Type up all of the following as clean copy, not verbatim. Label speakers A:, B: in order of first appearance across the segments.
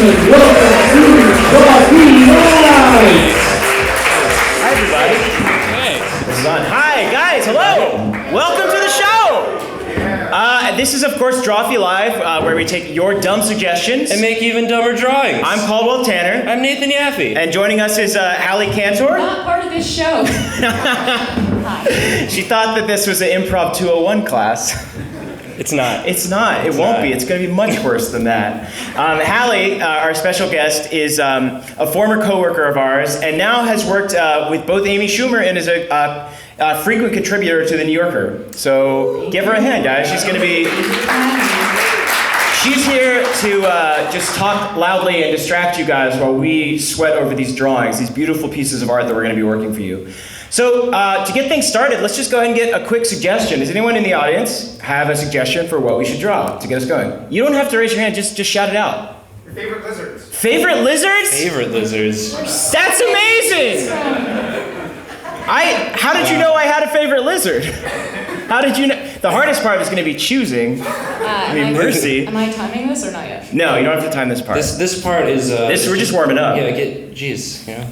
A: gentlemen, welcome to Drawfee Live!
B: Hi, everybody. Hey. This is on. Hi, guys. Hello. Welcome to the show. This is, of course, Drawfee Live, where we take your dumb suggestions
C: and make even dumber drawings.
B: I'm Caldwell Tanner.
C: I'm Nathan Yaffe.
B: And joining us is Hallie Cantor.
D: Not part of this show. Hi.
B: She thought that this was an Improv 201 class.
C: It's not.
B: It's not. It won't be. It's going to be much worse than that. Hallie, our special guest, is a former coworker of ours, and now has worked with both Amy Schumer and is a frequent contributor to The New Yorker. So give her a hand, guys. She's going to be. She's here to just talk loudly and distract you guys while we sweat over these drawings, these beautiful pieces of art that we're going to be working for you. So to get things started, let's just go ahead and get a quick suggestion. Does anyone in the audience have a suggestion for what we should draw to get us going? You don't have to raise your hand, just shout it out.
E: Your favorite lizards.
B: Favorite lizards?
C: Favorite lizards.
B: That's amazing! How did you know I had a favorite lizard? How did you know? The hardest part is going to be choosing. Mercy.
D: Am I timing this or not yet?
B: No, you don't have to time this part.
C: This part is.
B: We're just warming up.
C: Yeah, jeez, you know.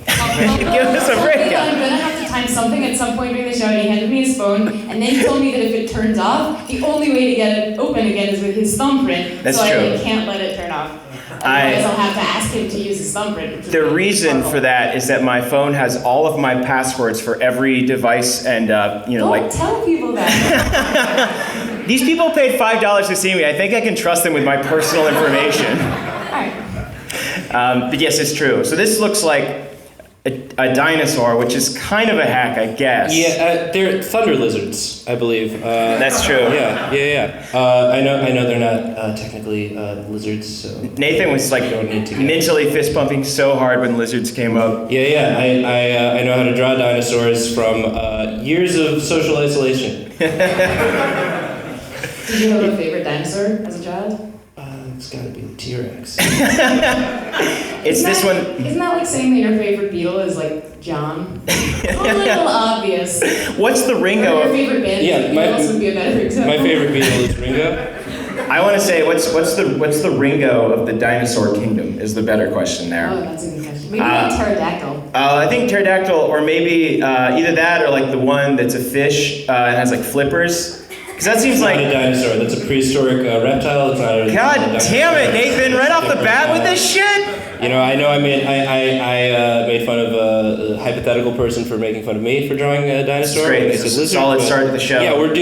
B: Give us a break.
D: I'm gonna have to time something at some point during the show, and he handed me his phone, and then he told me that if it turns off, the only way to get it open again is with his thumbprint.
B: That's
D: so
B: true.
D: I can't let it turn off. Otherwise, I'll have to ask him to use his thumbprint.
B: The reason for that is that my phone has all of my passwords for every device, and
D: Don't tell people that.
B: These people paid $5 to see me. I think I can trust them with my personal information.
D: Alright.
B: But yes, it's true. So this looks like a dinosaur, which is kind of a hack, I guess.
C: Yeah, they're thunder lizards, I believe.
B: That's true.
C: Yeah. I know they're not technically lizards, so.
B: Nathan was like mentally fist pumping so hard when lizards came up.
C: Yeah. I know how to draw dinosaurs from years of social isolation.
D: Did you have a favorite dinosaur as a child?
C: It's gotta be the T-Rex.
B: Isn't
D: that like saying that your favorite Beatle is like John? It's a little obvious.
B: What's the Ringo?
D: Or your favorite band?
C: Yeah,
D: Beatles would be a better example.
C: My favorite Beatle is Ringo.
B: I want to say, what's the Ringo of the dinosaur kingdom is the better question there.
D: Oh, that's a good question. Maybe like pterodactyl.
B: I think pterodactyl, or maybe either that or like the one that's a fish and has like flippers. Because that seems like
C: a dinosaur. That's a prehistoric reptile. It's not a
B: God damn it, Nathan! Right off the bat with this shit.
C: You know, I made fun of a hypothetical person for making fun of me for drawing a dinosaur.
B: Great. This is a solid start to the show.
C: Yeah, we're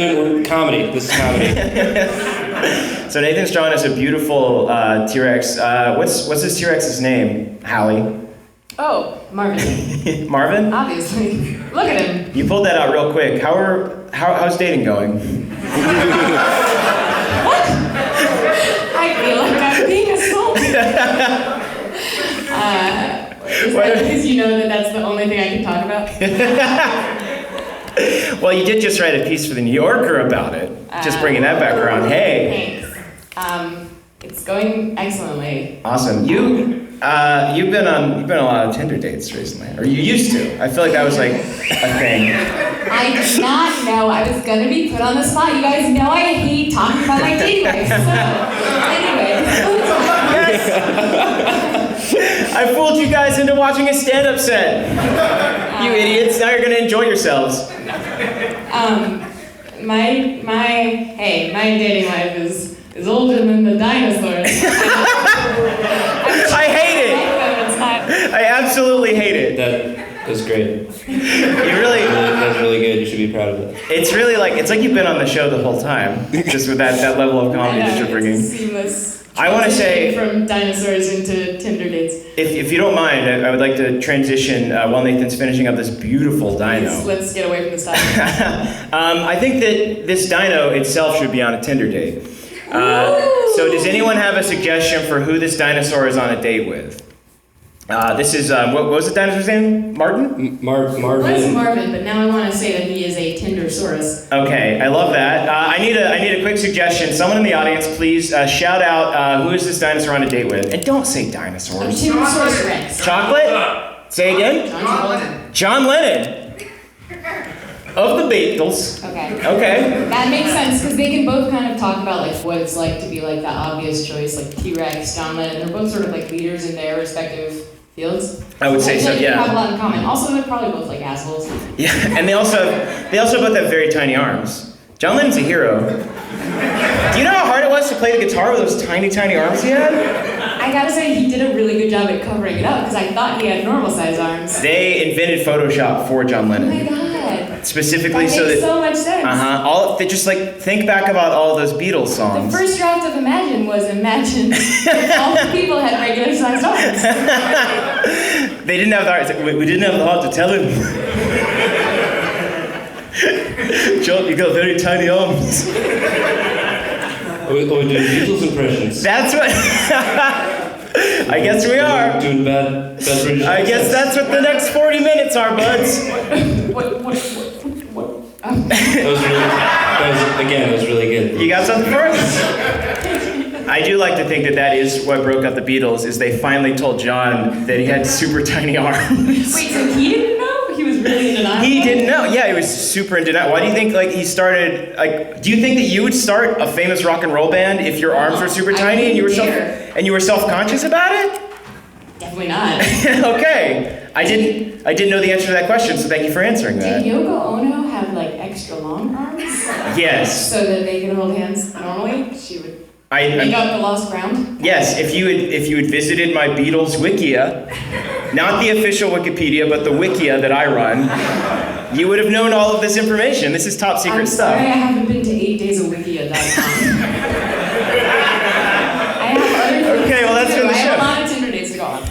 C: comedy. This is comedy.
B: So Nathan's drawing us a beautiful T-Rex. What's this T-Rex's name, Hallie?
D: Oh, Marvin.
B: Marvin?
D: Obviously. Look at him.
B: You pulled that out real quick. How's dating going?
D: What? I feel like I'm being assaulted. Is that because you know that that's the only thing I can talk about?
B: Well, you did just write a piece for The New Yorker about it. Just bringing that back around. Hey.
D: Thanks. It's going excellently.
B: Awesome. You've been on a lot of Tinder dates recently, or you used to. I feel like that was like a thing.
D: I did not know I was gonna be put on the spot. You guys know I hate talking about my dating life. So anyway.
B: Yes. I fooled you guys into watching a stand-up set. You idiots! Now you're gonna enjoy yourselves.
D: My dating life is older than the dinosaurs.
B: I hate it. I absolutely hate it.
C: That was great. That's really good. You should be proud of it.
B: It's really it's like you've been on the show the whole time, just with that level of comedy that you're bringing.
D: Seamless.
B: I want to say
D: from dinosaurs into Tinder dates.
B: If you don't mind, I would like to transition while Nathan's finishing up this beautiful dino.
D: Let's get away from this topic.
B: I think that this dino itself should be on a Tinder date. So does anyone have a suggestion for who this dinosaur is on a date with? This is, what was the dinosaur's name? Martin?
C: Marvin.
D: Well, it's Marvin, but now I want to say that he is a Tindersaurus.
B: Okay, I love that. I need a quick suggestion. Someone in the audience, please shout out who is this dinosaur on a date with? And don't say dinosaurs.
D: Tyrannosaurus Rex.
B: Chocolate? Say again?
E: John Lennon.
B: John Lennon. Of the Beatles.
D: Okay.
B: Okay.
D: That makes sense because they can both kind of talk about like what it's like to be like the obvious choice, like T-Rex, John Lennon. They're both sort of like leaders in their respective fields.
B: I would say
D: feel
B: so,
D: like They have a
B: yeah.
D: lot in common. Also, they're probably both like assholes.
B: Yeah, and they also both have very tiny arms. John Lennon's a hero. Do you know how hard it was to play the guitar with those tiny, tiny arms he had?
D: I gotta say, he did a really good job at covering it up because I thought he had normal size arms.
B: They invented Photoshop for John
D: Oh my
B: god. Specifically
D: That
B: so
D: makes
B: that.
D: so much sense.
B: All they just like think back about all those Beatles
D: The
B: songs.
D: first draft of Imagine was Imagine if all the people had regular sized arms.
B: They didn't have the heart. We didn't have the heart to tell him. John, you got very tiny arms.
C: We're doing Beatles impressions.
B: That's what. I guess we are.
C: Doing bad British
B: I guess
C: accents.
B: that's what the next 40 minutes are, buds.
C: That was really good.
B: You got something for us? I do like to think that is what broke up the Beatles, is they finally told John that he had super tiny arms.
D: Wait, so he didn't know? He was really in denial?
B: He didn't know. Yeah, he was super in denial. Why do you think he started do you think that you would start a famous rock and roll band if your arms were super
D: I
B: tiny and you were
D: wouldn't
B: you were self-conscious about it?
D: Definitely not.
B: Okay. I didn't know the answer to that question, so thank you for answering that.
D: Did Yoko Ono have like extra long arms?
B: Yes.
D: So that they could hold hands normally? She would make
B: I
D: up the lost ground?
B: yes, if you had visited my Beatles Wikia, not the official Wikipedia, but the Wikia that I run, you would have known all of this information. This is top secret
D: I'm
B: stuff.
D: sorry I haven't been to 8daysofwikia.com. I have other things
B: Okay, well, that's
D: to
B: for
D: do.
B: the
D: I have
B: show.
D: a lot of Tinder dates to go on.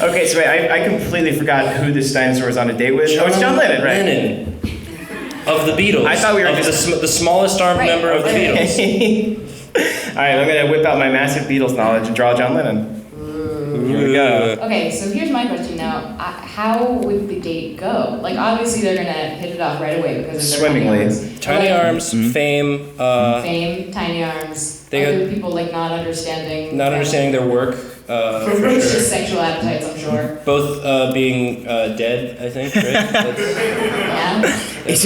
B: Okay, so wait, I completely forgot who this dinosaur was on a date with. Oh, it's John Lennon, right?
C: Lennon. Of the Beatles.
B: I thought we were
C: of
B: just-
C: the smallest armed
D: Right.
C: member of the Beatles.
B: All right, I'm gonna whip out my massive Beatles knowledge and draw John Lennon. Here we go.
D: Okay, so here's my question now. How would the date go? Like, obviously they're gonna hit it off right away because of their
B: Swimmingly.
C: Tiny
D: Like,
C: arms, fame,
D: Fame, tiny arms,
C: They
D: other
C: got-
D: people like not understanding.
C: not understanding their work. For
D: Ferocious
C: sure.
D: sexual appetites, I'm sure.
C: Both being dead, I think. Right?
D: Yeah.
B: Is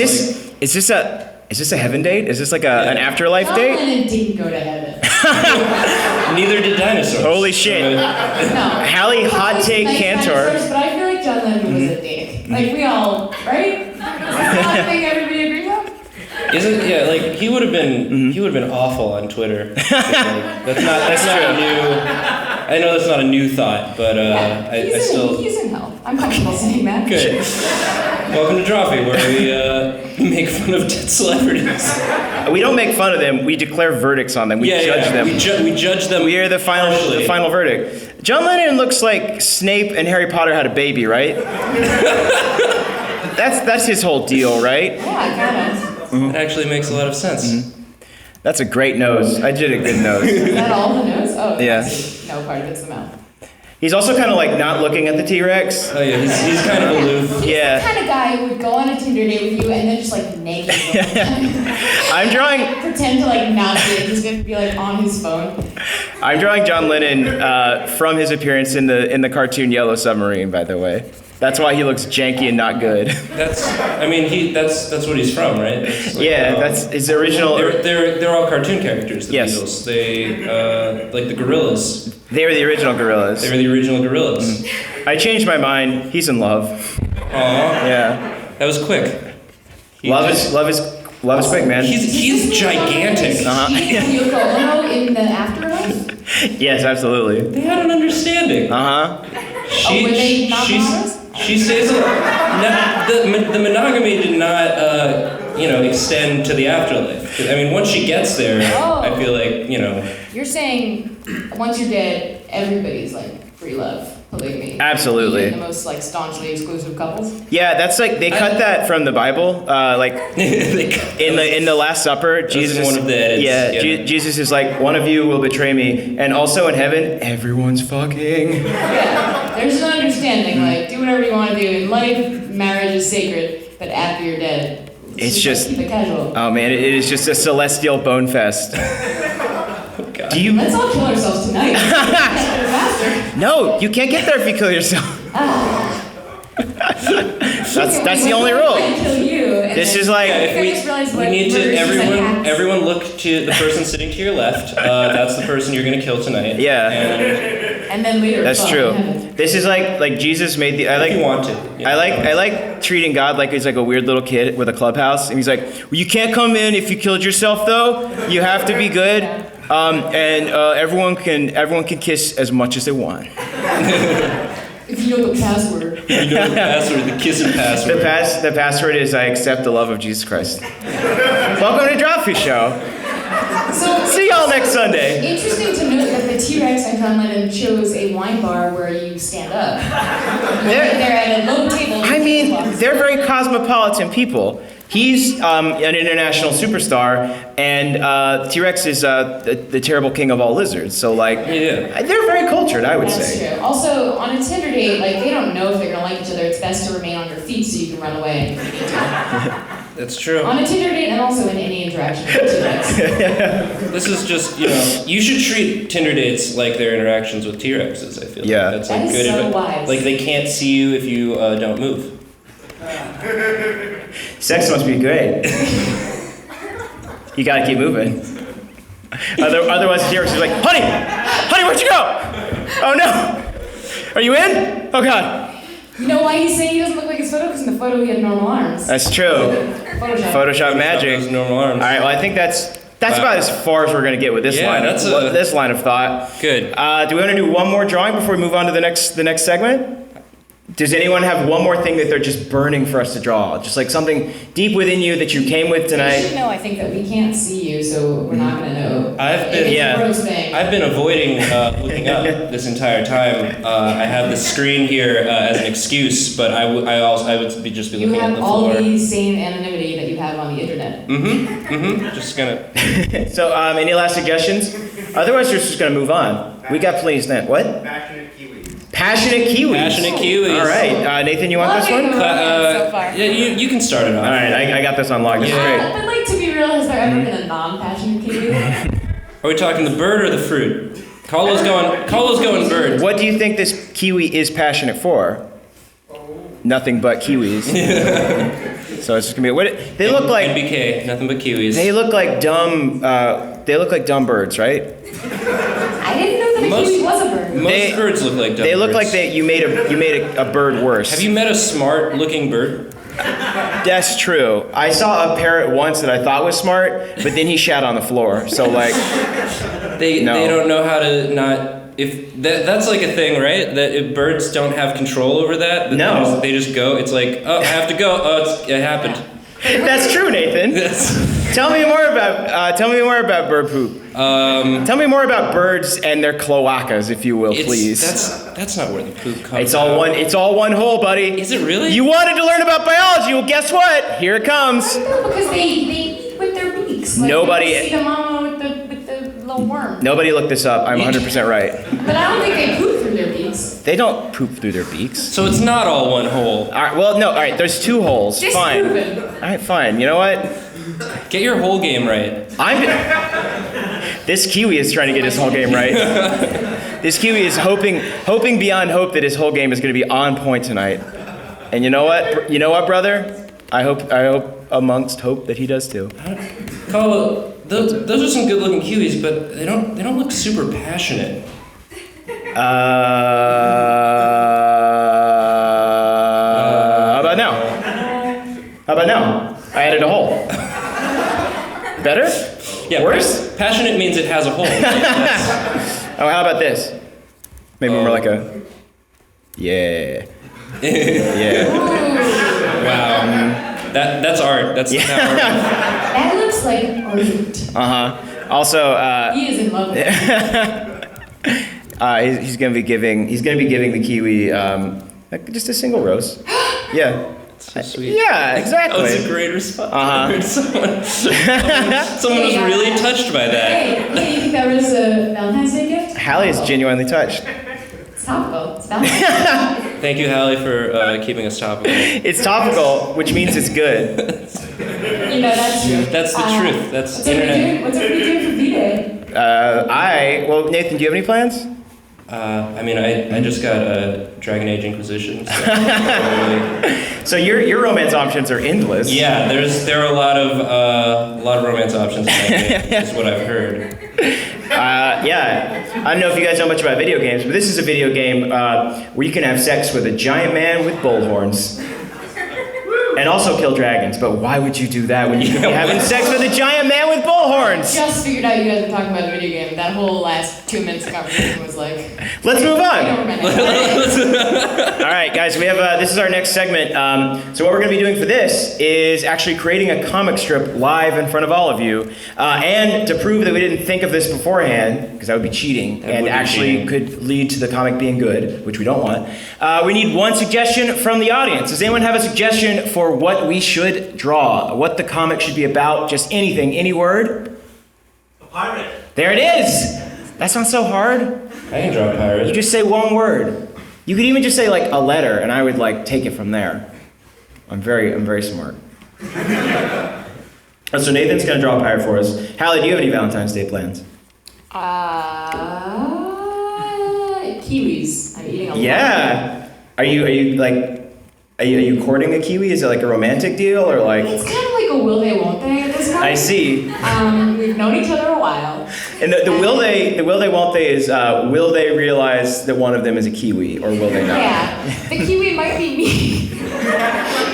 B: this a heaven date? Is this like an afterlife
D: John
B: date?
D: Lennon didn't go to heaven.
C: Neither did dinosaurs.
B: Holy shit.
D: No.
B: Hallie Hot Take
D: Nice
B: Cantor.
D: dinosaurs, but I feel like John Lennon was a dick. Like we all, right? Is that a thing everybody agrees on?
C: Isn't he would have been awful on Twitter. That's not new. I know that's not a new thought, but
D: He's in hell. I'm comfortable saying that.
C: Good. Welcome to Drawfee, where we make fun of dead celebrities.
B: We don't make fun of them. We declare verdicts on them. We judge them.
C: We judge them.
B: We are the final verdict. John Lennon looks like Snape and Harry Potter had a baby, right? That's his whole deal, right?
D: Yeah, kind of.
C: It actually makes a lot of sense.
B: That's a great nose. I did a good nose.
D: Is that all the nose? Oh,
B: Yeah.
D: No, part of it's the mouth.
B: He's also kind of like not looking at the T-Rex.
C: Oh yeah, he's kind of aloof.
D: He's
B: Yeah.
D: the kind of guy who would go on a Tinder date with you and then just like nag you the whole time.
B: I'm drawing
D: Pretend to like not see it. He's gonna be like on his phone.
B: John Lennon from his appearance in the cartoon Yellow Submarine, by the way. That's why he looks janky and not good.
C: That's what he's from, right? That's like,
B: Yeah, that's his original.
C: They're all cartoon characters. The
B: Yes.
C: Beatles. They like the Gorillas.
B: They were the original Gorillas.
C: They were the original Gorillas.
B: I changed my mind. He's in love.
C: Aw,
B: Yeah.
C: that was quick.
B: Love is quick, man.
C: He's gigantic.
D: He and Yoko Ono in the afterlife?
B: Yes, absolutely.
C: They had an understanding.
B: Uh-huh.
D: Were they not models?
C: She stays alive. The monogamy did not, extend to the afterlife. I mean, once she gets there, I feel like,
D: You're saying once you're dead, everybody's like free love, polygamy.
B: Absolutely.
D: Even the most like staunchly exclusive couples.
B: Yeah, that's like they cut that from the Bible. In the Last Supper, Jesus.
C: in one of the edits, yeah.
B: Jesus is like, one of you will betray me, and also in heaven, everyone's fucking.
D: Yeah, there's an understanding. Like, do whatever you want to do in life. Marriage is sacred, but after you're dead,
B: It's just
D: keep it casual.
B: Oh man, it is just a celestial bone fest. Do you?
D: Let's all kill ourselves tonight. Faster.
B: No, you can't get there if you kill yourself. That's the only rule.
D: Kill you.
B: This is like
C: we need to everyone look to the person sitting to your left. That's the person you're gonna kill tonight.
B: Yeah.
D: And then later.
B: That's true. This is like Jesus made the.
C: If you want to.
B: I like treating God like he's like a weird little kid with a clubhouse, and he's like, well, you can't come in if you killed yourself though. You have to be good, and everyone can kiss as much as they want.
D: If you know the password.
C: You know the password, the kissing password.
B: The password is I accept the love of Jesus Christ. Welcome to Drawfee Show.
D: So,
B: see y'all next Sunday.
D: Interesting to note that the T-Rex and John Lennon chose a wine bar where you stand up. They're at a low table.
B: I mean, they're very cosmopolitan people. He's an international superstar, and T-Rex is the terrible king of all lizards. So, like, they're very cultured, I would say.
D: That's true. Also, on a Tinder date, like, they don't know if they're gonna like each other. It's best to remain on your feet so you can run away if you need to.
C: That's true.
D: On a Tinder date and also in any interaction with T-Rex.
C: This is just, you should treat Tinder dates like their interactions with T-Rexes, I feel
B: Yeah.
C: like. That's
D: That
C: like
D: is
C: good
D: so
C: advice.
D: wise.
C: Like, they can't see you if you don't move.
B: Sex must be great. You gotta keep moving. Otherwise, the T-Rex is like, honey, where'd you go? Oh no, are you in? Oh God.
D: You know why he's saying he doesn't look like his photo? Because in the photo he had normal arms.
B: That's true. Photoshop magic.
C: Those normal arms.
B: All right, well I think that's about as far as we're gonna get with this line. This line of thought.
C: Good.
B: Do we want to do one more drawing before we move on to the next segment? Does anyone have one more thing that they're just burning for us to draw? Just like something deep within you that you came with
D: You
B: tonight?
D: should know, I think, that we can't see you, so we're not going to know.
C: I've been avoiding looking up this entire time. I have the screen here as an excuse, but I would just be looking at the floor.
D: You have all the same anonymity that you have on the internet.
C: Just gonna.
B: So, any last suggestions? Otherwise, we're just gonna move on. We got plenty of snap. What? Passionate Kiwis.
C: Passionate Kiwis.
B: All right, Nathan, you want this one?
D: So far.
C: Yeah, you can start it off.
B: All right, I got this on lock. This is great.
D: But like, to be real, has there ever been a non-passionate kiwi?
C: Are we talking the bird or the fruit? Carlo's going bird.
B: What do you think this kiwi is passionate for? Nothing but kiwis. So it's just gonna be they look like
C: NBK, nothing but kiwis.
B: They look like dumb. They look like dumb birds, right?
D: I didn't know that a kiwi was a bird.
C: Most birds look like dumb birds.
B: They look like you made a bird worse.
C: Have you met a smart-looking bird?
B: That's true. I saw a parrot once that I thought was smart, but then he shat on the floor. So like,
C: they don't know how to not. If that's like a thing, right? That if birds don't have control over that,
B: no,
C: they just go. It's like, oh, I have to go. Oh, it happened.
B: That's true, Nathan. Tell me more about bird poop. Tell me more about birds and their cloacas, if you will, please.
C: That's not where the poop comes.
B: It's all one hole, buddy.
C: Is it really?
B: You wanted to learn about biology. Well, guess what? Here it comes.
D: No, because they eat with their beaks. Like,
B: Nobody.
D: You see the mama with the little worm.
B: Nobody looked this up. I'm 100% right.
D: But I don't think they poop through their beaks.
B: They don't poop through their beaks.
C: So it's not all one hole.
B: All right. Well, no. All right. There's two holes. Fine.
D: Disproven.
B: All right. Fine. You know what?
C: Get your whole game right.
B: This kiwi is trying to get his whole game right. This kiwi is hoping beyond hope that his whole game is going to be on point tonight. And you know what? You know what, brother? I hope amongst hope that he does too.
C: Carlo, those are some good-looking kiwis, but they don't look super passionate.
B: How about now? How about now? I added a hole. Better?
C: Yeah.
B: Worse?
C: Passionate means it has a hole.
B: Oh, how about this? Maybe more like a. Yeah. Yeah.
C: Wow. That's art. That's not art.
D: That looks like art.
B: Also.
D: He is in love with it.
B: He's gonna be giving the kiwi just a single rose. Yeah.
C: So sweet.
B: Yeah, exactly.
C: That was a great response. Someone was really touched by that.
D: Hey, you think that was a Valentine's Day gift?
B: Hallie is genuinely touched.
D: It's topical. It's Valentine's.
C: Thank you, Hallie, for keeping us topical.
B: It's topical, which means it's good.
D: You know, that's true.
C: That's the truth. That's
D: what's
C: internet.
D: What's everybody doing for V-Day?
B: Well, Nathan, do you have any plans?
C: I mean, I just got a Dragon Age Inquisition. So,
B: So your romance options are endless.
C: yeah, there are a lot of romance options in that game, is what I've heard.
B: Yeah, I don't know if you guys know much about video games, but this is a video game where you can have sex with a giant man with bullhorns. And also kill dragons, but why would you do that when you could be having sex with a giant man with bullhorns?
D: Just figured out you guys were talking about a video game. That whole last 2 minutes of conversation was like...
B: Let's move on.
D: All
B: All right, guys, we have this is our next segment. So what we're going to be doing for this is actually creating a comic strip live in front of all of you, and to prove that we didn't think of this beforehand, because that would be cheating, and actually could lead to the comic being good, which we don't want. We need one suggestion from the audience. Does anyone have a suggestion for what we should draw? What the comic should be about? Just anything, any word?
A: A pirate.
B: There it is. That's not so hard.
C: I can draw a pirate.
B: You just say one word. You could even just say like a letter, and I would like take it from there. I'm very smart. So Nathan's gonna draw a pirate for us. Hallie, do you have any Valentine's Day plans?
D: Kiwis. I'm eating a lot.
B: Yeah. Are you courting a kiwi? Is it like a romantic deal or like?
D: It's kind of like a will they, won't they at this point.
B: I see.
D: We've known each other a while.
B: And the will they, won't they is will they realize that one of them is a kiwi or will they not?
D: Yeah, the kiwi might be me.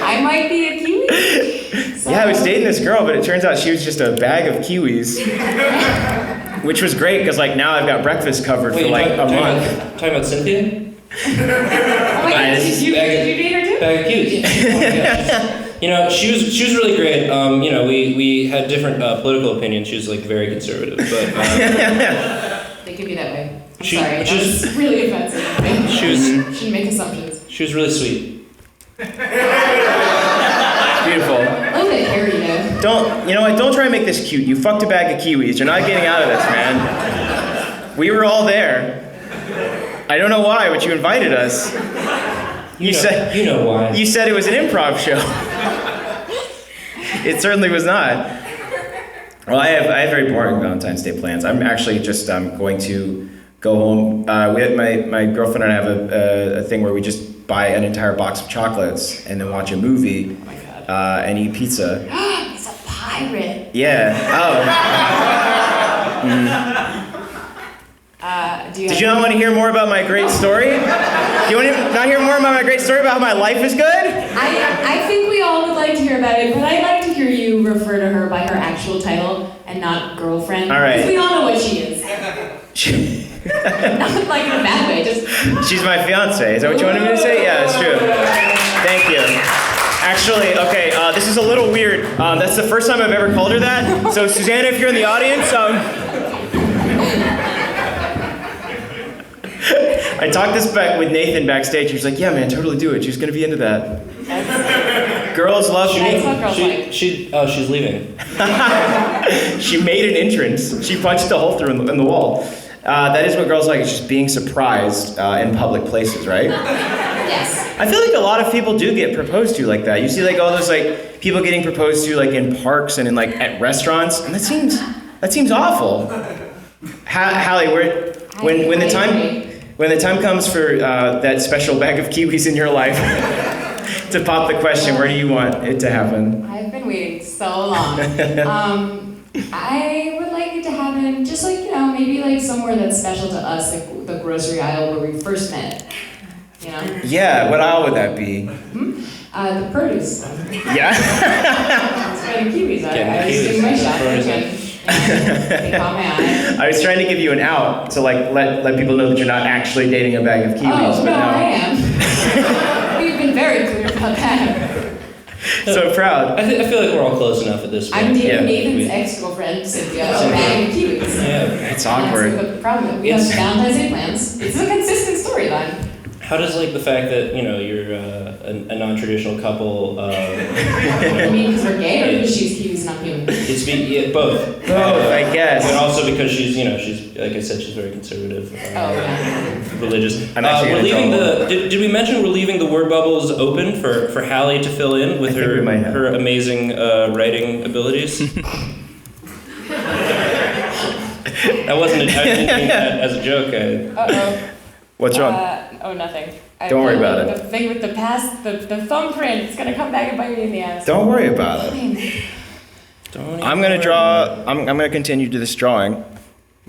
D: I might be a kiwi. So.
B: Yeah, I was dating this girl, but it turns out she was just a bag of kiwis. Which was great because like now I've got breakfast covered for like a month.
C: Talking about Cynthia?
D: Oh my God, did you date her too?
C: Bag of cues. You know, she was really great. You know, we had different political opinions. She was like very conservative, but
D: They can be that way. I'm
C: She-
D: sorry,
C: she was-
D: that's really offensive.
C: she was
D: Shouldn't make assumptions.
C: she was really sweet.
B: Beautiful.
D: A little bit hairy though.
B: You know what? Don't try and make this cute. You fucked a bag of kiwis. You're not getting out of this, man. We were all there. I don't know why, but you invited us. You
C: know why.
B: You said it was an improv show. It certainly was not. Well, I have very boring Valentine's Day plans. I'm actually just going to go home. My girlfriend and I have a thing where we just buy an entire box of chocolates and then watch a movie and eat pizza.
D: He's a pirate.
B: Yeah. Did you not want to hear more about my great story? Do you want to not hear more about my great story about how my life is good?
D: I think we all would like to hear about it, but I'd like to hear you refer to her by her actual title and not girlfriend.
B: All right.
D: Because we all know what she is. Not like in a bad way, just...
B: She's my fiance. Is that what you wanted me to say? Yeah, that's true. Thank you. Actually, okay, this is a little weird. That's the first time I've ever called her that. So, Susanna, if you're in the audience, I talked this back with Nathan backstage. He was like, "Yeah, man, totally do it." She's gonna be into that. Girls love me.
D: That's what girls like.
C: She's leaving.
B: She made an entrance. She punched a hole through in the wall. That is what girls like. It's just being surprised in public places, right?
D: Yes.
B: I feel like a lot of people do get proposed to like that. You see like all those like people getting proposed to like in parks and in like at restaurants, and that seems awful. Hallie, when the time comes for that special bag of kiwis in your life to pop the question, where do you want it to happen?
D: I've been waiting so long. I would like it to happen just like, you know, maybe like somewhere that's special to us, like the grocery aisle where we first met. You know?
B: Yeah, what aisle would that be?
D: The produce.
B: Yeah.
D: That's where the kiwis are. I was doing my shopping and they caught my eye.
B: I was trying to give you an out to like let people know that you're not actually dating a bag of kiwis.
D: Oh,
B: but
D: no, I am. We've been very clear about that.
B: So proud.
C: I feel like we're all close enough at this point.
D: I'm dating
B: Yeah.
D: Nathan's ex-girlfriend, Cynthia, a bag of kiwis.
C: Yeah.
B: It's awkward.
D: That's the problem. We have Valentine's Day plans. It's a consistent storyline.
C: How does like the fact that you're a non-traditional couple?
D: You mean because we're gay, or because she's kiwis and I'm human?
C: Both.
B: Both, I guess.
C: But also because she's like I said, she's very conservative. Religious.
B: I'm actually
C: we're leaving
B: trouble.
C: did we mention we're leaving the word bubbles open for Hallie to fill in with her amazing writing abilities? I didn't mean that as a joke.
D: Uh-oh.
B: What's wrong?
D: Oh, nothing.
B: Don't worry about it.
D: The thing with the thumbprint, it's gonna come back and bite me in the ass.
B: Don't worry about it. I'm gonna draw. I'm gonna continue to this drawing.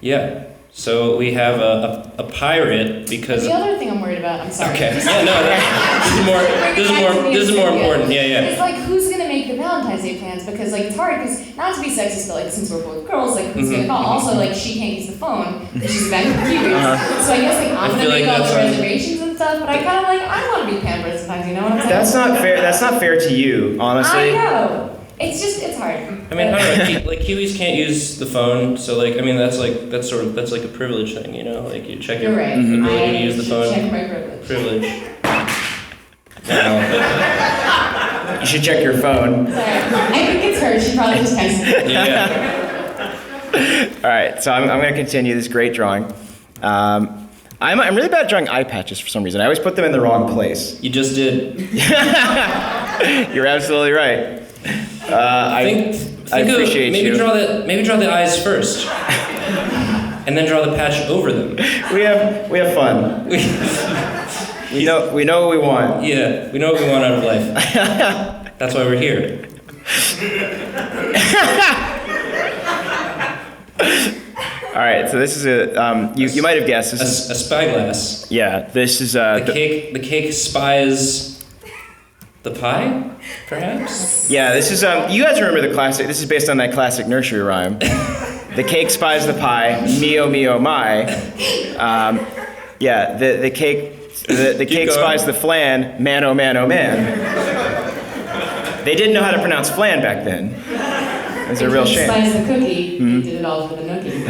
C: Yeah. So we have a pirate because.
D: The other thing I'm worried about. I'm sorry.
C: Okay. Yeah. No. This is more important. Yeah.
D: It's like who's gonna make the Valentine's Day plans because like it's hard because not to be sexist, but like since we're both girls, like who's gonna call? Also like she can't use the phone because she's back with Kiwi. So I guess like I'm gonna make all the reservations and stuff. But I kind of like I want to be pampered sometimes. You know what I'm saying?
B: That's not fair. That's not fair to you, honestly.
D: I know. It's hard.
C: I mean, I don't know. Like Kiwis can't use the phone, so like I mean that's like a privilege thing, you know. Like you check your
D: You're right.
C: ability to use the phone.
D: Check my privilege.
B: You should check your phone.
D: Sorry. I think it's her. She probably just texted me.
C: Yeah.
B: All right, so I'm going to continue this great drawing. I'm really bad at drawing eye patches for some reason. I always put them in the wrong place.
C: You just did.
B: You're absolutely right. I appreciate
C: maybe
B: you.
C: draw the eyes first, and then draw the patch over them.
B: We have fun. We know what we want.
C: Yeah, we know what we want out of life. That's why we're here.
B: All right, so this is you might have guessed this is
C: A spyglass.
B: Yeah, this is
C: The cake spies the pie, perhaps?
B: Yeah, this is you guys remember the classic. This is based on that classic nursery rhyme. The cake spies the pie, me oh my. Yeah, the cake spies the flan, man oh man oh man. They didn't know how to pronounce flan back then. It's a real shame.
D: Spies the cookie. He did it all for the nookie.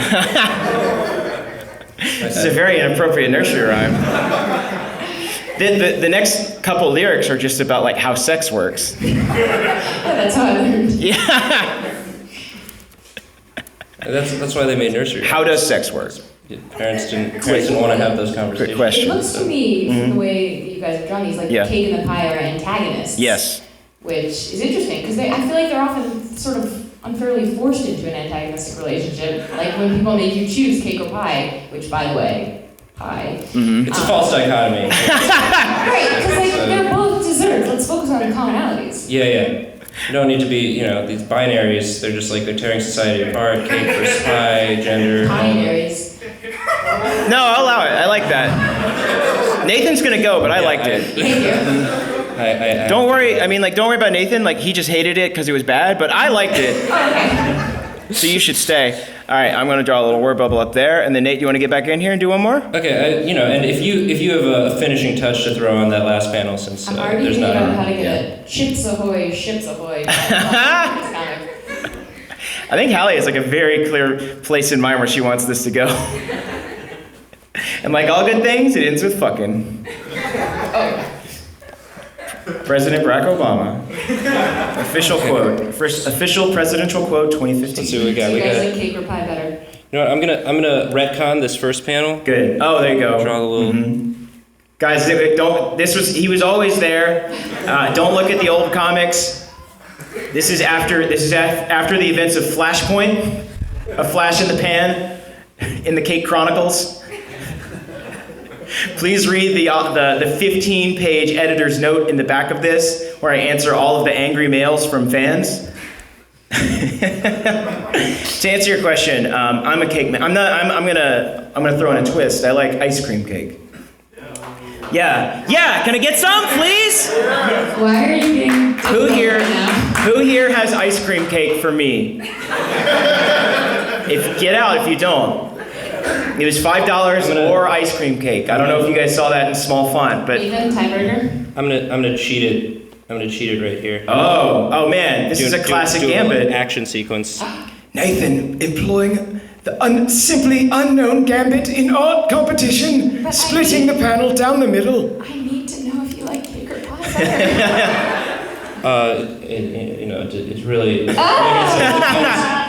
B: This is a very inappropriate nursery rhyme. The next couple lyrics are just about like how sex works.
D: Yeah, that's how I learned.
B: Yeah.
C: That's why they made nursery.
B: How does sex work?
C: Parents didn't want to have those conversations.
B: Good question.
D: It looks to me, from the way that you guys have drawn these, like the cake and the pie are antagonists.
B: Yes.
D: Which is interesting, because I feel like they're often sort of unfairly forced into an antagonistic relationship. Like when people make you choose cake or pie, which by the way, pie.
C: It's a false dichotomy.
D: Right, because like, they're both desserts. Let's focus on the commonalities.
C: Yeah. You don't need to be, these binaries, they're just like, they're tearing society apart. Cake versus pie, gender.
D: Binaries.
B: No, I'll allow it. I like that. Nathan's gonna go, but I liked it.
D: Thank you.
B: Don't worry. I mean, don't worry about Nathan. Like, he just hated it because it was bad, but I liked it.
D: Okay.
B: So you should stay. All right, I'm gonna draw a little word bubble up there, and then Nate, you want to get back in here and do one more?
C: Okay, and if you have a finishing touch to throw on that last panel, since
D: I'm already
C: there's
D: thinking
C: not.
D: about how to get a ships ahoy.
B: I think Hallie has like a very clear place in mind where she wants this to go. And like all good things, it ends with fucking. President Barack Obama. Official quote. First official presidential quote 2015.
C: Let's see what we got.
D: Do you guys like cake or pie better?
C: You know what, I'm gonna retcon this first panel.
B: Good. Oh, there you go.
C: Draw a little.
B: Guys, he was always there. Don't look at the old comics. This is after the events of Flashpoint, a flash in the pan, in the Cake Chronicles. Please read the 15-page editor's note in the back of this, where I answer all of the angry mails from fans. To answer your question, I'm a cake man. I'm gonna throw in a twist. I like ice cream cake. Yeah. Can I get some, please?
D: Why are you getting
B: Who here has ice cream cake for me? Get out if you don't. It was $5 or ice cream cake. I don't know if you guys saw that in small font, but
D: Ethan, tiebreaker?
C: I'm gonna cheat it. I'm gonna cheat it right here.
B: Oh man, this is a classic gambit.
C: Action sequence.
B: Nathan employing the simply unknown gambit in art competition, splitting the panel down the middle.
D: I need to know if you like cake or pie better.
C: It really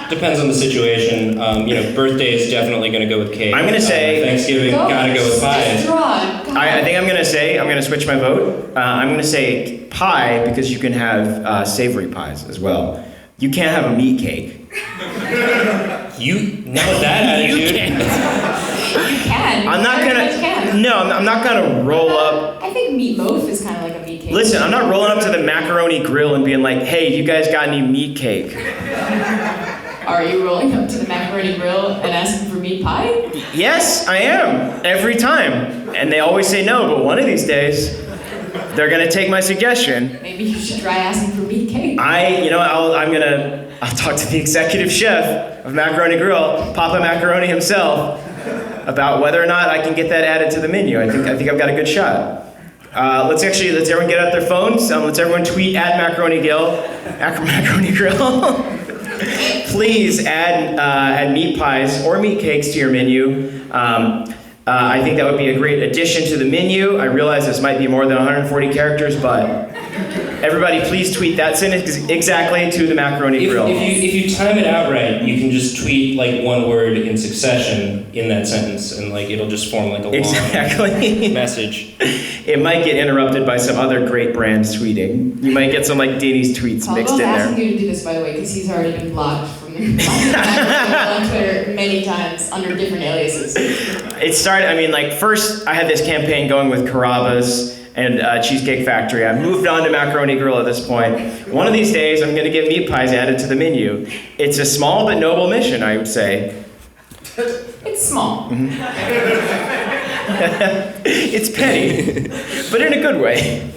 C: depends on the situation. Birthday is definitely going to go with cake.
B: I'm going to say
C: Thanksgiving gotta go with pie.
B: I think I'm going to switch my vote. I'm going to say pie because you can have savory pies as well. You can't have a meat cake.
C: Not with that attitude.
D: You can.
B: I'm not
D: Very
B: gonna.
D: much can.
B: No, I'm not gonna roll up.
D: I think meatloaf is kind of like a meat cake.
B: Listen, I'm not rolling up to the macaroni grill and being like, "Hey, you guys got any meat cake?"
D: Are you rolling up to the macaroni grill and asking for meat pie?
B: Yes, I am. Every time, and they always say no. But one of these days, they're gonna take my suggestion.
D: Maybe you should try asking for meat cake.
B: I'll talk to the executive chef of Macaroni Grill, Papa Macaroni himself, about whether or not I can get that added to the menu. I think I've got a good shot. Let's everyone get out their phones. Let's everyone tweet at Macaroni Grill. Please add meat pies or meat cakes to your menu. I think that would be a great addition to the menu. I realize this might be more than 140 characters, but everybody please tweet that sentence exactly to the Macaroni Grill.
C: If you time it out right, you can just tweet like one word in succession in that sentence, and like it'll just form like a long message.
B: It might get interrupted by some other great brands tweeting. You might get some like Danny's tweets mixed in there.
D: I'm asking you to do this, by the way, because he's already been blocked from on Twitter many times under different aliases.
B: It started, first I had this campaign going with Carrabba's and Cheesecake Factory. I moved on to Macaroni Grill at this point. One of these days, I'm going to get meat pies added to the menu. It's a small but noble mission, I would say.
D: It's small.
B: It's petty, but in a good way.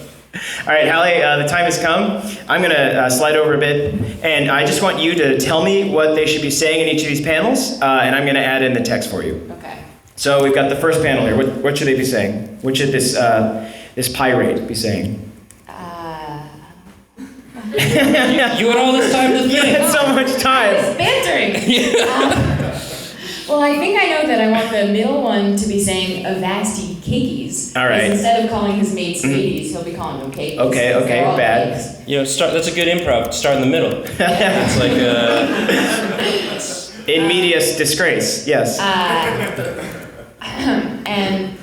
B: All right, Hallie, the time has come. I'm going to slide over a bit, and I just want you to tell me what they should be saying in each of these panels, and I'm going to add in the text for you.
D: Okay.
B: So we've got the first panel here. What should they be saying? What should this pirate be saying?
C: You had all this time to think.
B: You had so much time.
D: It's bantering. Well, I think I know that I want the middle one to be saying Avasti cakeys.
B: All right.
D: Instead of calling his mates Hades, he'll be calling them cakeys.
B: Okay, bad.
C: Cakes. That's a good improv. Start in the middle. It's like
B: in medias disgrace. Yes.
D: And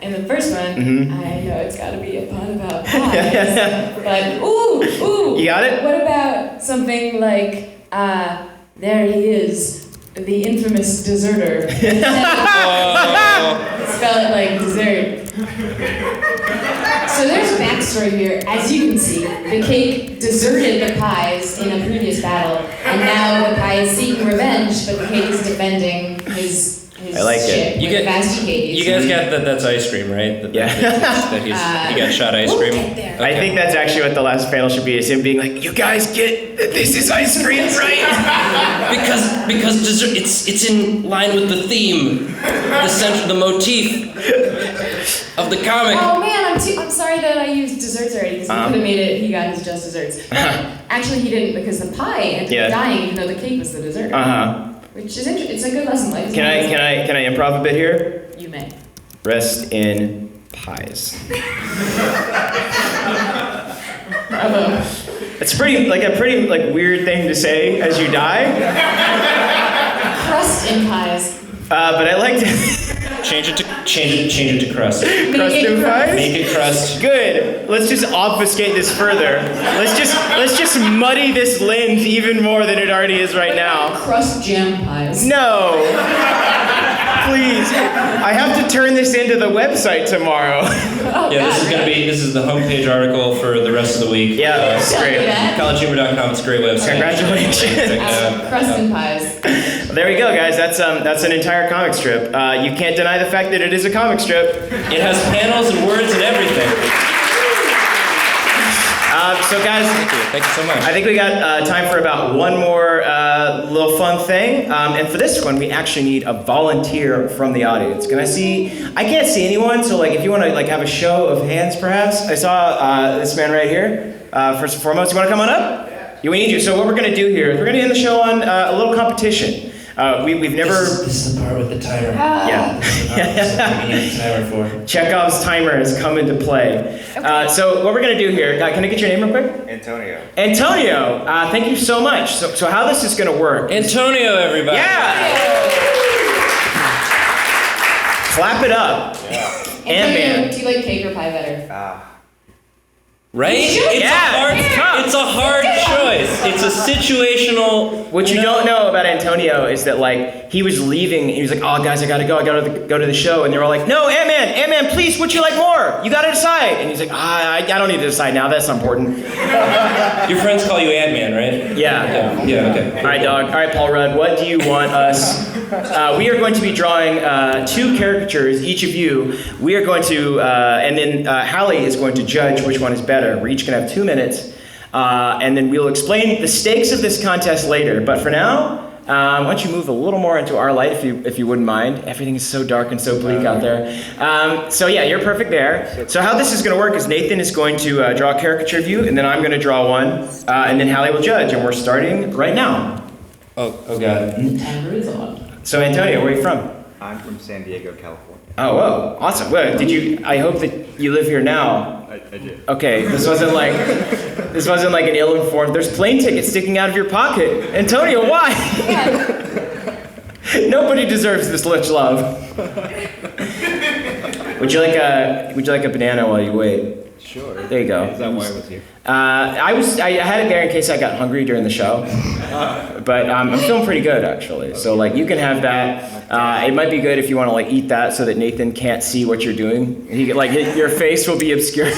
D: in the first one, I know it's got to be a pun about pies. But ooh.
B: You got it?
D: What about something like, there he is. The infamous deserter. Spell it like dessert. So there's a backstory here. As you can see, the cake deserted the pies in a previous battle, and now the pie is seeking revenge, but the cake is defending his
B: I like
D: ship
B: it.
C: You
D: with Vasti Hades.
C: You guys got that's ice cream, right?
B: Yeah.
C: He got shot ice cream.
D: We'll get there.
B: I think that's actually what the last panel should be, is him being like, you guys get that this is ice cream, right?
C: because dessert, it's in line with the theme, the motif of the comic.
D: Oh man, I'm sorry that I used desserts already, because he could have made it, he got his just desserts. But actually he didn't, because the pie ended up dying even though the cake was the dessert. Which is interesting. It's a good lesson. Like,
B: Can I improv a bit here?
D: You may.
B: Rest in pies.
D: Bravo.
B: It's a pretty weird thing to say as you die.
D: Crust in pies.
B: But I like to
C: change it to crust.
B: Crust in pies?
C: Make it crust.
B: Good. Let's just obfuscate this further. Let's just muddy this lens even more than it already is right now.
D: Crust jam pies.
B: No. Please. I have to turn this into the website tomorrow.
D: Oh,
C: Yeah,
D: God,
C: this is the homepage article for the rest of the week.
B: Yeah, that's great.
C: collegehumor.com. It's a great website.
B: Congratulations.
C: Check it out.
D: Crust and pies.
B: There we go, guys. That's an entire comic strip. You can't deny the fact that it is a comic strip.
C: It has panels and words and everything.
B: So guys,
C: Thank you so much.
B: I think we got time for about one more little fun thing. And for this one, we actually need a volunteer from the audience. I can't see anyone, so if you want to have a show of hands, perhaps. I saw this man right here. First and foremost, you want to come on up? Yeah, we need you. So what we're going to do here is we're going to end the show on a little competition. We've never...
C: This is the part with the timer.
B: Yeah.
C: We need a timer for.
B: Chekhov's timer has come into play. So what we're going to do here, can I get your name real quick?
E: Antonio.
B: Antonio, thank you so much. So how this is going to work...
C: Antonio, everybody.
B: Yeah! Clap it up.
E: Yeah.
B: And man.
D: Do you like cake or pie better?
C: Right? It's a hard choice. It's a situational.
B: What you don't know about Antonio is that like he was leaving. He was like, "Oh guys, I gotta go. I gotta go to the show." And they were all like, "No, Ant-Man, please, would you like more? You gotta decide." And he's like, I don't need to decide now. That's not important."
C: Your friends call you Ant-Man, right?
B: Yeah.
C: Yeah. Okay.
B: All right, dog. All right, Paul Rudd. What do you want us? We are going to be drawing 2 caricatures, each of you. We are going to, and then Hallie is going to judge which one is better. We're each going to have 2 minutes, and then we'll explain the stakes of this contest later. But for now, why don't you move a little more into our light, if you wouldn't mind. Everything is so dark and so bleak out there. So yeah, you're perfect there. So how this is going to work is Nathan is going to draw a caricature of you, and then I'm going to draw one, and then Hallie will judge. And we're starting right now.
C: Oh God.
D: The timer is on.
B: So Antonio, where are you from?
E: I'm from San Diego, California.
B: Oh, whoa, awesome. Well, I hope that you live here now.
E: I did.
B: Okay, this wasn't like an ill-informed, there's plane tickets sticking out of your pocket. Antonio, why? Nobody deserves this much love. Would you like a banana while you wait?
E: Sure.
B: There you go.
E: Is that why I was here?
B: I had it there in case I got hungry during the show, but I'm feeling pretty good actually. So like you can have that. It might be good if you want to like eat that so that Nathan can't see what you're doing. Your face will be obscured.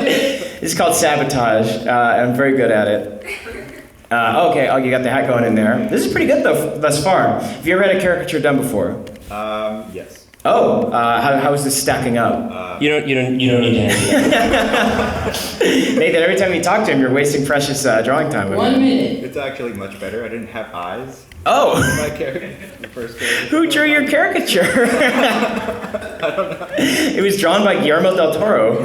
B: This is called sabotage. I'm very good at it. Okay. Oh, you got the hat going in there. This is pretty good though thus far. Have you ever had a caricature done before?
E: Yes.
B: Oh, how is this stacking up?
C: You don't need to answer that.
B: Nathan, every time you talk to him, you're wasting precious drawing time with
D: 1
B: him.
D: minute.
E: It's actually much better. I didn't have eyes.
B: Oh!
E: My character, the first character.
B: Who drew your caricature?
E: I don't know.
B: It was drawn by Guillermo del Toro.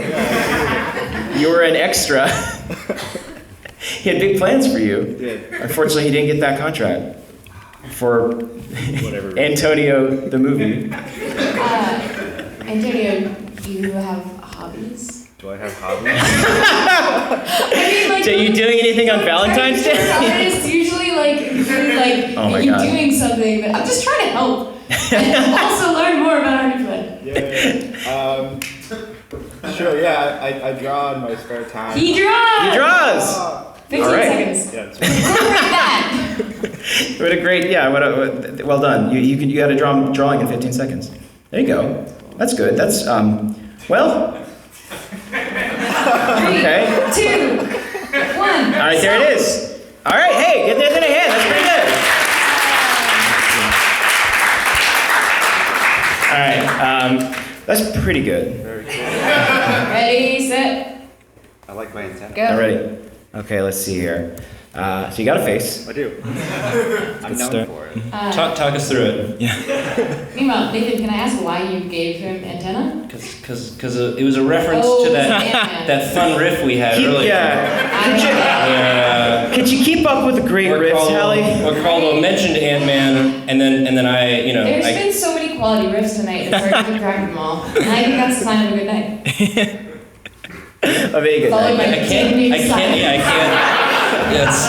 B: You were an extra. He had big plans for you.
E: He did.
B: Unfortunately, he didn't get that contract for
E: Whatever.
B: Antonio the movie.
D: Antonio, do you have hobbies?
E: Do I have hobbies?
D: I mean, like,
B: So you doing anything on Valentine's Day?
D: It's usually like
B: Oh my
D: you
B: God.
D: doing something, but I'm just trying to help and also learn more about Army Fun.
E: Yeah. Sure. Yeah. I draw in my spare time.
D: He draws.
B: He draws.
D: 15
B: All right.
D: seconds.
E: Yeah. That's right.
D: Incorporate that.
B: What a great, yeah, well done. You got a drawing in 15 seconds. There you go. That's good. That's, well,
D: 3,
B: okay.
D: 2, 1.
B: All right, there it is. All right, hey, get that in a hand. That's pretty good. All right, that's pretty good.
E: Very cool.
D: Ready, set,
E: I like my antenna.
D: go.
B: All right. Okay, let's see here. So you got a face.
E: I do. I'm known
B: start.
E: for it.
C: Talk us through it.
D: Meanwhile, Nathan, can I ask why you gave him antenna?
C: Because it was a reference
D: Oh,
C: to that
D: Ant-Man.
C: that fun riff we had earlier.
B: Yeah. Could you keep up with the great riffs, Hallie?
C: Where Caldwell mentioned Ant-Man, and then I,
D: There's been so many quality riffs tonight, it's hard to crack them all. And I think that's a sign of a good night.
B: A very good
D: Followed
B: night.
D: by
C: I can't. Yes.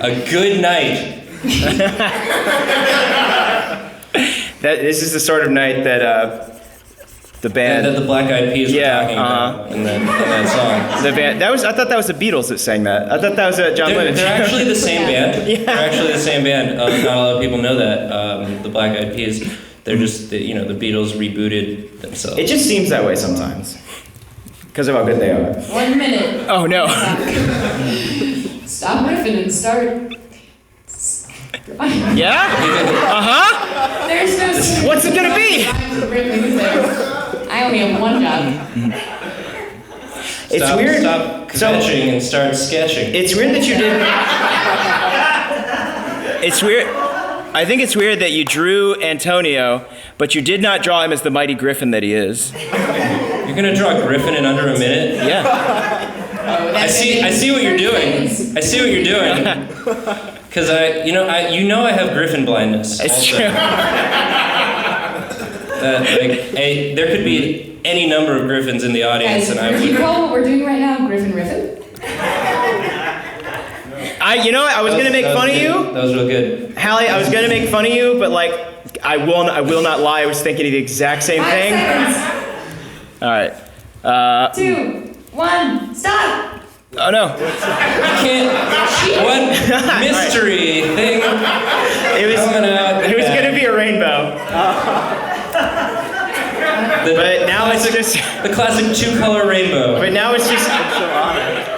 C: A good night.
B: This is the sort of night that the band.
C: That the Black Eyed Peas were
B: Yeah,
C: talking about in that song.
B: The band. I thought that was the Beatles that sang that. I thought that was John Lennon.
C: They're actually the same band.
B: Yeah.
C: They're actually the same band. Not a lot of people know that. The Black Eyed Peas. They're just the Beatles rebooted themselves.
B: It just seems that way sometimes. Because of how good they are.
D: 1 minute.
B: Oh no.
D: Stop riffing and start.
B: Yeah? Uh-huh.
D: There's no.
B: What's it gonna be?
D: I only have one job.
B: It's weird.
C: Stop kvetching and start sketching.
B: It's weird that you didn't. It's weird. I think it's weird that you drew Antonio, but you did not draw him as the mighty griffin that he is.
C: You're gonna draw Griffin in under a minute?
B: Yeah.
C: I see what you're doing. I see what you're doing. Because I have Griffin blindness.
B: It's
C: also.
B: true.
C: There could be any number of Griffins in the audience,
D: Guys,
C: and I
D: if you
C: would.
D: call what we're doing right now Griffin Riffin?
B: I was gonna make fun of you,
C: That was real good.
B: Hallie. I was gonna make fun of you, but like, I will not lie. I was thinking of the exact same
D: 5
B: thing.
D: seconds.
B: All right.
D: 2, 1, stop!
B: Oh no.
C: You can't. What mystery thing?
B: It was
C: coming out?
B: It was gonna be a rainbow. But now it's just
C: the classic 2-color rainbow.
B: But now it's just.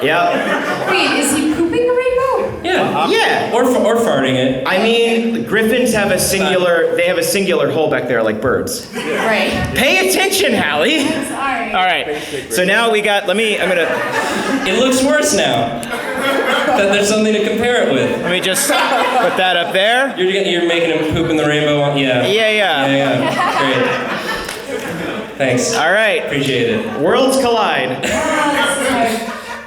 B: Yeah.
D: Wait, is he pooping a rainbow?
C: Yeah.
B: Yeah.
C: Or farting it.
B: I mean, griffins have a singular. They have a singular hole back there, like birds.
D: Right.
B: Pay attention, Hallie.
D: Sorry.
B: All right. So now we got. I'm gonna.
C: It looks worse now. That there's something to compare it with.
B: Let me just put that up there.
C: You're making him poop in the rainbow one? Yeah.
B: Yeah.
C: Great. Thanks.
B: All right.
C: Appreciate it.
B: Worlds collide.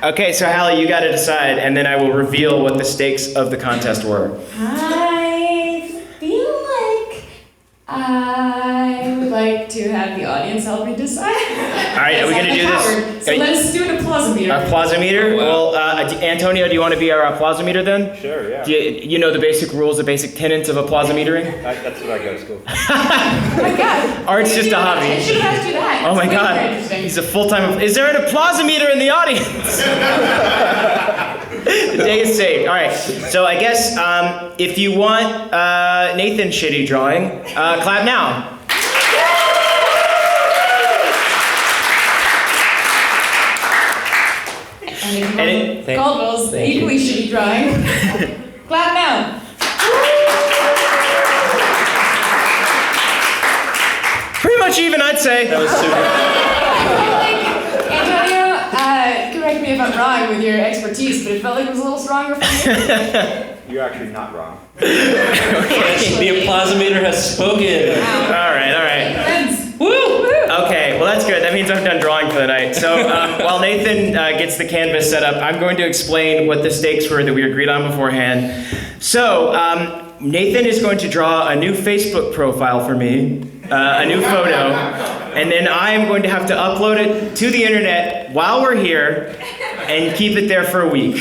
B: Okay, so Hallie, you got to decide, and then I will reveal what the stakes of the contest were.
D: I feel like I would like to have the audience help me decide.
B: All right, are we going to do this?
D: So let us do an applause-o-meter.
B: Applause-o-meter?
C: Oh, wow.
B: Well, Antonio, do you want to be our applause-o-meter then?
E: Sure, yeah.
B: Do you know the basic rules, the basic tenets of applause-o-metering?
E: That's what I go to school for.
D: Oh my god.
B: Art's just a hobby.
D: I should have asked you that.
B: Oh my
D: It's way more
B: god.
D: interesting.
B: He's a full-time... Is there an applause-o-meter in the audience? The day is saved. All right, so I guess if you want Nathan's shitty drawing, clap now.
D: And if you
B: And
D: want Caldwell's equally shitty drawing, clap now.
B: Pretty much even, I'd say.
C: That was super.
D: Antonio, correct me if I'm wrong with your expertise, but it felt like it was a little stronger for me.
E: You're actually not wrong.
C: The applause-o-meter has spoken.
B: All right.
D: Friends.
C: Woo!
B: Okay, well that's good. That means I'm done drawing for the night. So while Nathan gets the canvas set up, I'm going to explain what the stakes were that we agreed on beforehand. So Nathan is going to draw a new Facebook profile for me, a new photo, and then I am going to have to upload it to the internet while we're here and keep it there for a week.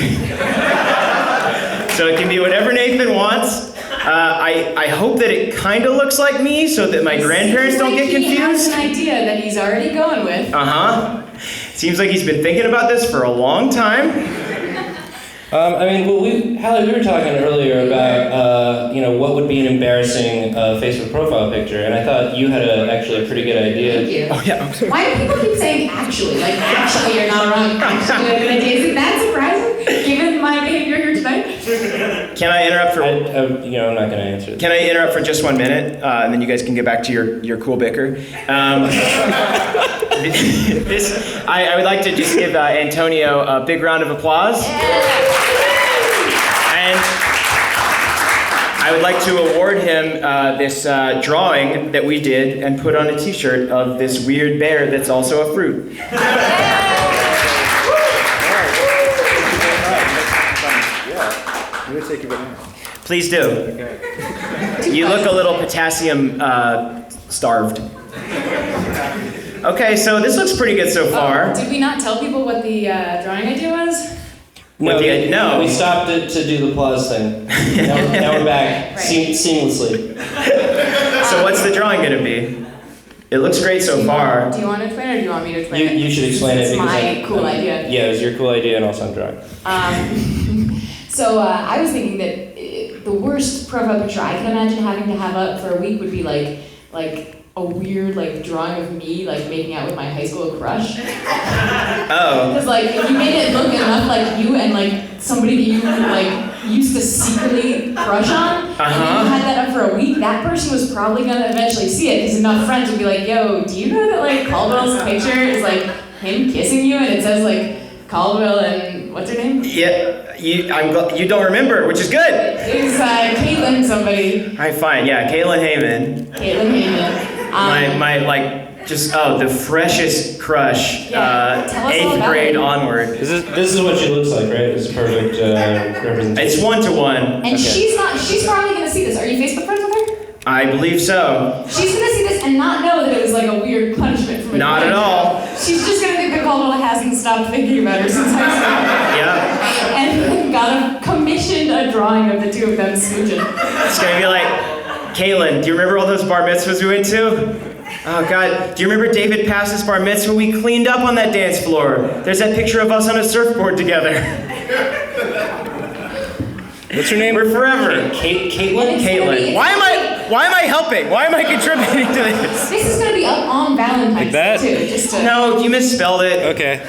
B: So it can be whatever Nathan wants. I hope that it kind of looks like me so that my grandparents don't get
D: He has
B: confused.
D: an idea that he's already going with.
B: Seems like he's been thinking about this for a long time.
C: Hallie, we were talking earlier about, what would be an embarrassing Facebook profile picture, and I thought you had actually a pretty good idea.
D: Thank you.
B: Oh, yeah.
D: Why do people keep saying actually? Like, actually, you're not wrong. Actually, you have an idea. Isn't that surprising, given my behavior here tonight?
B: Can I interrupt for?
C: I'm not going to answer that.
B: Can I interrupt for just 1 minute, and then you guys can get back to your cool bicker? I would like to just give Antonio a big round of applause. And I would like to award him this drawing that we did and put on a t-shirt of this weird bear that's also a fruit.
E: I'm gonna take you back now.
B: Please do.
E: Okay.
B: You look a little potassium starved. Okay, so this looks pretty good so far.
D: Did we not tell people what the drawing idea was?
B: No.
C: We stopped it to do the applause thing. Now we're back seamlessly.
B: So what's the drawing gonna be? It looks great so far.
D: Do you want to explain it or do you want me to explain it?
C: You should explain it
D: It's
C: because
D: my cool idea.
C: Yeah, it was your cool idea and also I'm drawing.
D: So I was thinking that the worst profile picture I can imagine having to have up for a week would be like a weird drawing of me making out with my high school crush.
B: Oh.
D: Because if you made it look enough like you and somebody that you used to secretly crush on, and you had that up for a week, that person was probably gonna eventually see it because enough friends would be like, "Yo, do you know that Caldwell's picture is him kissing you and it says Caldwell and what's her name?"
B: Yeah. You don't remember, which is good.
D: It's Caitlin somebody.
B: All right, fine. Yeah, Caitlin Heyman.
D: Caitlin Heyman.
B: The freshest crush.
D: Yeah, tell us all
B: 8th
D: about
B: grade
D: it.
B: onward.
C: This is what she looks like, right? It's perfect representation.
B: It's 1-to-1.
D: And she's probably gonna see this. Are you Facebook friends with her?
B: I believe so.
D: She's gonna see this and not know that it was a weird punishment from a
B: Not
D: friend.
B: at all.
D: She's just gonna think that Caldwell hasn't stopped thinking about her since high school.
B: Yeah.
D: And commissioned a drawing of the two of them smooching.
B: It's gonna be like, Caitlin, do you remember all those bar mitzvahs we went to? Oh God, do you remember David Pass's bar mitzvah? We cleaned up on that dance floor. There's that picture of us on a surfboard together.
C: What's her name?
B: We're forever.
C: Caitlin?
B: Caitlin. Why am I helping? Why am I contributing to this?
D: This is gonna be up on Valentine's
C: Like that?
D: Day too. Just to...
B: No, you misspelled it.
C: Okay.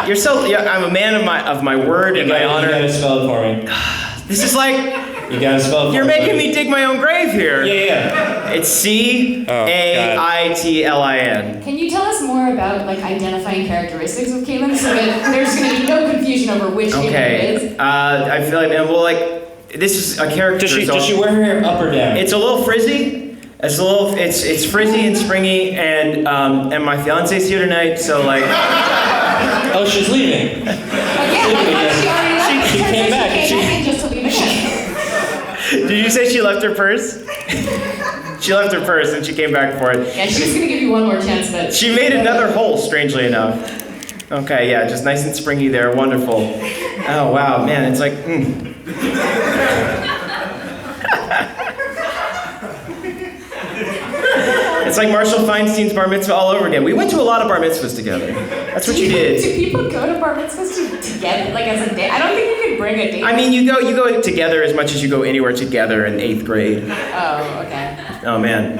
B: You're so. Yeah, I'm a man of my word and my honor.
C: You gotta spell it for me.
B: This is like.
C: You gotta spell it for me.
B: You're making me dig my own grave here.
C: Yeah.
B: It's C-A-I-T-L-I-N.
D: Can you tell us more about like identifying characteristics of Caitlin so that there's gonna be no confusion over which Caitlin it is?
B: I feel like, man, well, like, this is a character.
C: Does she wear her hair up or down?
B: It's a little frizzy. It's frizzy and springy, and my fiance's here tonight, so like.
C: Oh, she's leaving.
D: Again, she already left.
C: She came back.
D: She came just to leave again.
B: Did you say she left her purse? She left her purse and she came back for it.
D: Yeah, she's gonna give you one more chance, but
B: She made another hole, strangely enough. Okay, yeah, just nice and springy there, wonderful. Oh wow, man, it's like, It's like Marshall Feinstein's bar mitzvah all over again. We went to a lot of bar mitzvahs together. That's what you did.
D: Do people go to bar mitzvahs together, like as a date? I don't think you could bring a date.
B: I mean, you go together as much as you go anywhere together in 8th grade.
D: Oh, okay.
B: Oh man.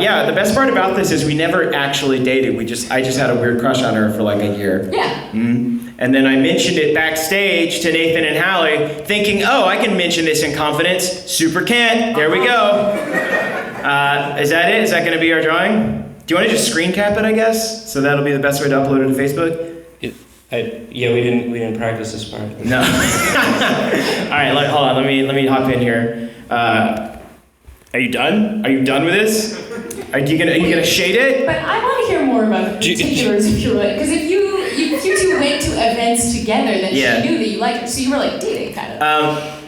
B: Yeah, the best part about this is we never actually dated. I just had a weird crush on her for like a year.
D: Yeah.
B: And then I mentioned it backstage to Nathan and Hallie, thinking, oh, I can mention this in confidence. Super can't. There we go. Is that it? Is that going to be our drawing? Do you want to just screen cap it, I guess? So that'll be the best way to upload it to Facebook?
C: Yeah, we didn't practice this part.
B: No. All right, hold on. Let me hop in here. Are you done? Are you done with this? Are you gonna shade it?
D: But I want to hear more about the particulars of your relationship. Because if you two went to events together, then she knew that you liked her. So you were like dating, kind of.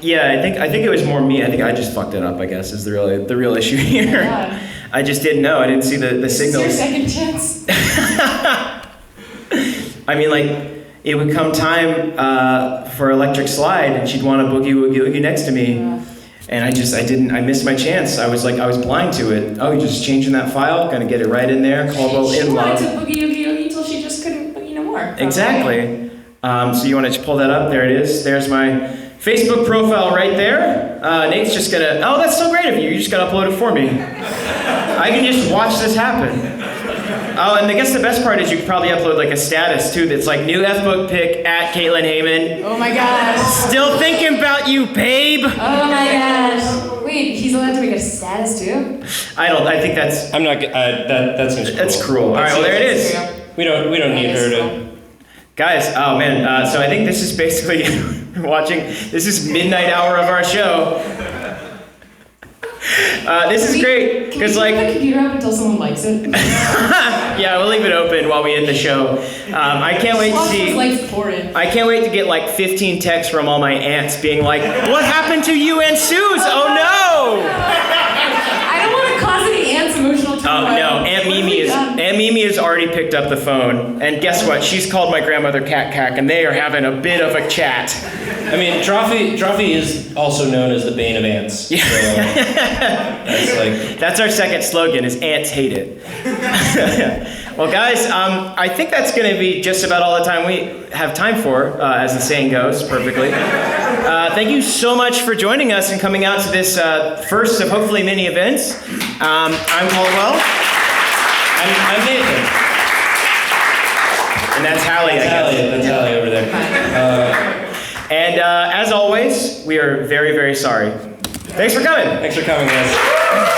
B: Yeah, I think it was more me. I think I just fucked it up, I guess, is the real issue here.
D: Yeah.
B: I just didn't know. I didn't see the signals.
D: Is your second chance?
B: I mean, like, it would come time for Electric Slide, and she'd want to boogie woogie woogie next to me.
D: Yeah.
B: And I missed my chance. I was blind to it. Oh, you're just changing that file? Gonna get it right in there. Caldwell in love.
D: She wanted to boogie woogie woogie until she just couldn't boogie no more. Probably.
B: Exactly. So you want to pull that up? There it is. There's my Facebook profile right there. Nate's just gonna, oh, that's so great of you. You just gotta upload it for me. I can just watch this happen. Oh, and I guess the best part is you could probably upload like a status too that's like new F-book pic at Caitlin Heyman.
D: Oh my gosh.
B: Still thinking about you, babe.
D: Oh my gosh. Wait, he's allowed to make a status too?
B: I think that's.
C: I'm not. That seems cruel.
B: That's cruel. All right, well there it is.
C: We don't need her to.
B: Guys, oh man. So I think this is basically watching. This is midnight hour of our show. This is great because like.
D: Can we keep the computer up until someone likes it?
B: Yeah, we'll leave it open while we end the show. I can't wait to see. I can't wait to get like 15 texts from all my aunts being like, "What happened to you and Suze? Oh no!"
D: I don't want to cause any aunts emotional trauma.
B: Oh no, Aunt Mimi has already picked up the phone, and guess what? She's called my grandmother Cat Cack, and they are having a bit of a chat.
C: I mean, Drawfee is also known as the bane of ants. So
B: that's our second slogan: is ants hate it. Well, guys, I think that's going to be just about all the time we have time for, as the saying goes, perfectly. Thank you so much for joining us and coming out to this first of hopefully many events. I'm Caldwell.
C: I'm Nathan.
B: And that's Hallie.
C: That's Hallie over there.
B: And as always, we are very, very sorry. Thanks for coming.
C: Thanks for coming, guys.